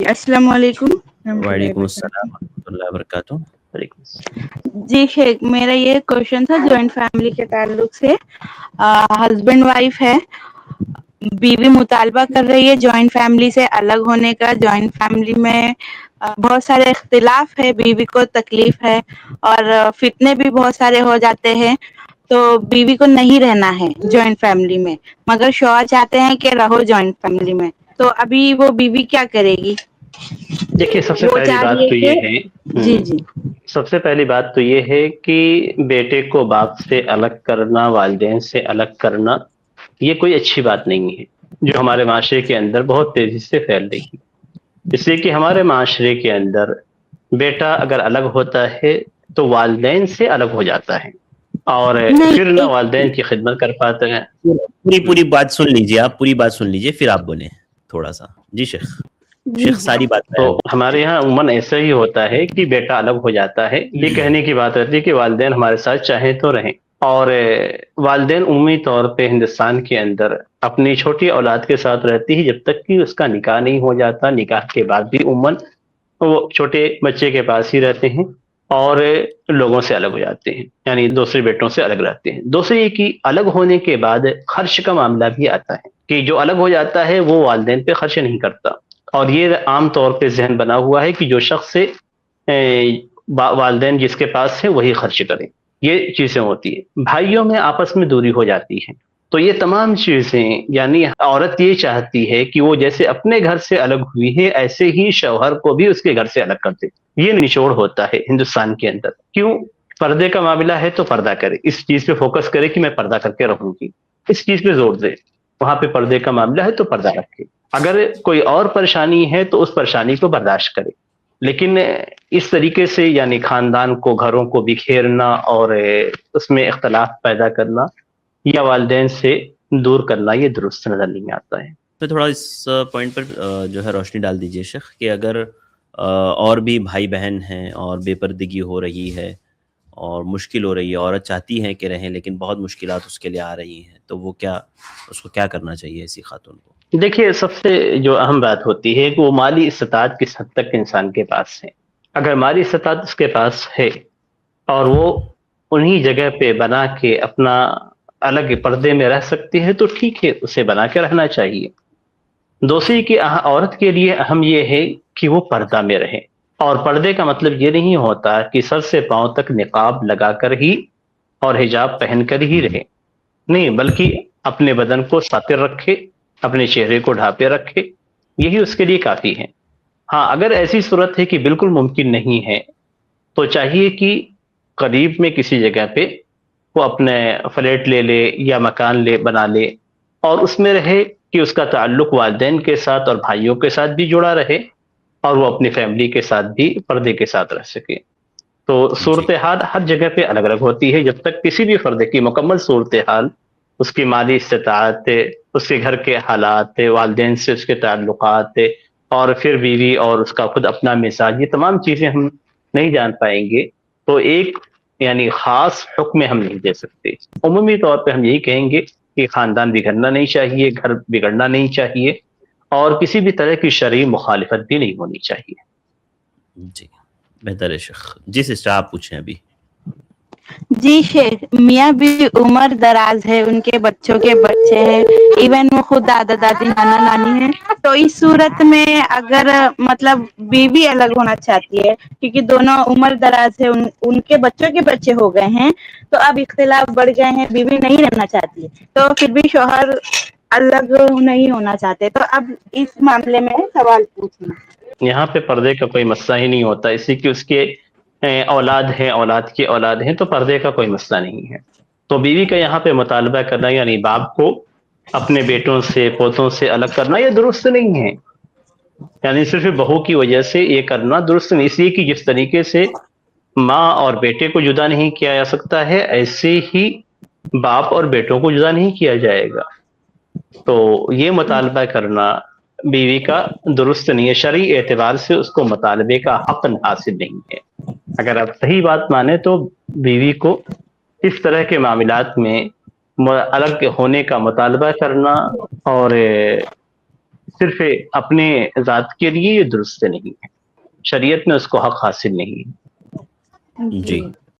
السلام علیکم ورحمۃ اللہ وعلیکم وبرکاتہ۔ السلام ورحمۃ اللہ وبرکاتہ۔ وعلیکم السلام۔ جی شیخ، میرا یہ کوشچن تھا جوائنٹ فیملی کے تعلق سے۔ ہسبینڈ وائف ہے، بیوی مطالبہ کر رہی ہے جوائنٹ فیملی سے الگ ہونے کا۔ جوائنٹ فیملی میں بہت سارے اختلاف ہے، بیوی کو تکلیف ہے اور فتنے بھی بہت سارے ہو جاتے ہیں، تو بیوی کو نہیں رہنا ہے جوائنٹ فیملی میں، مگر شوہر چاہتے ہیں کہ رہو جوائنٹ فیملی میں، تو ابھی وہ بیوی کیا کرے گی؟ دیکھیے سب سے وہ پہلی چاہ بات رہی تو کہ یہ ہے جی جی سب سے پہلی بات تو یہ ہے کہ بیٹے کو باپ سے الگ کرنا، والدین سے الگ کرنا، یہ کوئی اچھی بات نہیں ہے، جو ہمارے معاشرے کے اندر بہت تیزی سے پھیل رہی ہے۔ اس لیے کہ ہمارے معاشرے کے اندر بیٹا اگر الگ ہوتا ہے تو والدین سے الگ ہو جاتا ہے، اور نہیں پھر نہ والدین کی خدمت کر پاتے ہیں۔ پوری بات سن لیجیے، آپ پوری بات سن لیجیے پھر آپ بولیں تھوڑا سا۔ جی شیخ، جی شیخ ساری بات تو بیان ہمارے یہاں عموماً ایسا ہی ہوتا ہے کہ بیٹا الگ ہو جاتا ہے، یہ کہنے کی بات رہتی ہے کہ والدین ہمارے ساتھ چاہیں تو رہیں، اور والدین عمومی طور پہ ہندوستان کے اندر اپنی چھوٹی اولاد کے ساتھ رہتی ہے جب تک کہ اس کا نکاح نہیں ہو جاتا۔ نکاح کے بعد بھی عموماً وہ چھوٹے بچے کے پاس ہی رہتے ہیں اور لوگوں سے الگ ہو جاتے ہیں، یعنی دوسرے بیٹوں سے الگ رہتے ہیں۔ دوسرے یہ کہ الگ ہونے کے بعد خرچ کا معاملہ بھی آتا ہے کہ جو الگ ہو جاتا ہے وہ والدین پہ خرچ نہیں کرتا، اور یہ عام طور پہ ذہن بنا ہوا ہے کہ جو شخص سے والدین جس کے پاس ہے وہی خرچ کرے، یہ چیزیں ہوتی ہیں۔ بھائیوں میں آپس میں دوری ہو جاتی ہے، تو یہ تمام چیزیں، یعنی عورت یہ چاہتی ہے کہ وہ جیسے اپنے گھر سے الگ ہوئی ہے ایسے ہی شوہر کو بھی اس کے گھر سے الگ کر دے۔ یہ نچوڑ ہوتا ہے ہندوستان کے اندر۔ کیوں؟ پردے کا معاملہ ہے تو پردہ کرے، اس چیز پہ فوکس کرے کہ میں پردہ کر کے رہوں گی، اس چیز پہ زور دے۔ وہاں پہ پردے کا معاملہ ہے تو پردہ رکھے، اگر کوئی اور پریشانی ہے تو اس پریشانی کو برداشت کرے، لیکن اس طریقے سے یعنی خاندان کو، گھروں کو بکھیرنا اور اس میں اختلاف پیدا کرنا یا والدین سے دور کرنا، یہ درست نظر نہیں آتا ہے۔ تو تھوڑا اس پوائنٹ پر جو ہے روشنی ڈال دیجیے شیخ، کہ اگر اور بھی بھائی بہن ہیں اور بے پردگی ہو رہی ہے اور مشکل ہو رہی ہے، عورت چاہتی ہے کہ رہیں لیکن بہت مشکلات اس کے لیے آ رہی ہیں، تو وہ اس کو کیا کرنا چاہیے ایسی خاتون کو؟ دیکھیے سب سے جو اہم بات ہوتی ہے کہ وہ مالی استطاعت کس حد تک انسان کے پاس ہے۔ اگر مالی استطاعت اس کے پاس ہے اور وہ انہی جگہ پہ بنا کے اپنا الگ پردے میں رہ سکتی ہے تو ٹھیک ہے، اسے بنا کے رہنا چاہیے۔ دوسری کہ عورت کے لیے اہم یہ ہے کہ وہ پردہ میں رہے، اور پردے کا مطلب یہ نہیں ہوتا کہ سر سے پاؤں تک نقاب لگا کر ہی اور حجاب پہن کر ہی رہے، نہیں، بلکہ اپنے بدن کو ساتر رکھے، اپنے چہرے کو ڈھانپے رکھے، یہی اس کے لیے کافی ہے۔ ہاں اگر ایسی صورت ہے کہ بالکل ممکن نہیں ہے تو چاہیے کہ قریب میں کسی جگہ پہ وہ اپنے فلیٹ لے لے یا مکان بنا لے، اور اس میں رہے کہ اس کا تعلق والدین کے ساتھ اور بھائیوں کے ساتھ بھی جڑا رہے، اور وہ اپنی فیملی کے ساتھ بھی پردے کے ساتھ رہ سکے۔ تو صورتحال ہر جگہ پہ الگ الگ ہوتی ہے، جب تک کسی بھی فرد کی مکمل صورتحال، اس کی مالی استطاعت، اس کے گھر کے حالات، والدین سے اس کے تعلقات، اور پھر بیوی اور اس کا خود اپنا مزاج، یہ تمام چیزیں ہم نہیں جان پائیں گے تو ایک یعنی خاص حکم ہم نہیں دے سکتے۔ عمومی طور پہ ہم یہی کہیں گے کہ خاندان بگڑنا نہیں چاہیے، گھر بگڑنا نہیں چاہیے، اور کسی بھی طرح کی شرعی مخالفت بھی نہیں ہونی چاہیے۔ جی بہتر ہے شیخ۔ جی سسٹر آپ پوچھیں ابھی۔ جی شیخ، میاں بھی عمر دراز ہے، ان کے بچوں کے بچے ہیں، ایون وہ خود دادا دادی نانا نانی ہیں، تو اس صورت میں اگر مطلب بیوی الگ ہونا چاہتی ہے کیونکہ دونوں عمر دراز ہے، ان کے بچوں کے بچے ہو گئے ہیں، تو اب اختلاف بڑھ گئے ہیں، بیوی نہیں رہنا چاہتی ہے، تو پھر بھی شوہر الگ نہیں ہونا چاہتے، تو اب اس معاملے میں سوال پوچھنا۔ یہاں پہ پردے کا کوئی مسئلہ ہی نہیں ہوتا، اسی کہ اس کے اولاد ہیں، اولاد کی اولاد ہیں، تو پردے کا کوئی مسئلہ نہیں ہے۔ تو بیوی کا یہاں پہ مطالبہ کرنا یعنی باپ کو اپنے بیٹوں سے، پوتوں سے الگ کرنا، یہ درست نہیں ہے، یعنی صرف بہو کی وجہ سے یہ کرنا درست نہیں، اس لیے کہ جس طریقے سے ماں اور بیٹے کو جدا نہیں کیا جا سکتا ہے، ایسے ہی باپ اور بیٹوں کو جدا نہیں کیا جائے گا۔ تو یہ مطالبہ کرنا بیوی کا درست نہیں ہے، شرعی اعتبار سے اس کو مطالبے کا حق حاصل نہیں ہے۔ اگر آپ صحیح بات مانیں تو بیوی کو اس طرح کے معاملات میں الگ ہونے کا مطالبہ کرنا اور صرف اپنے ذات کے لیے یہ درست نہیں ہے، شریعت میں اس کو حق حاصل نہیں ہے۔ جی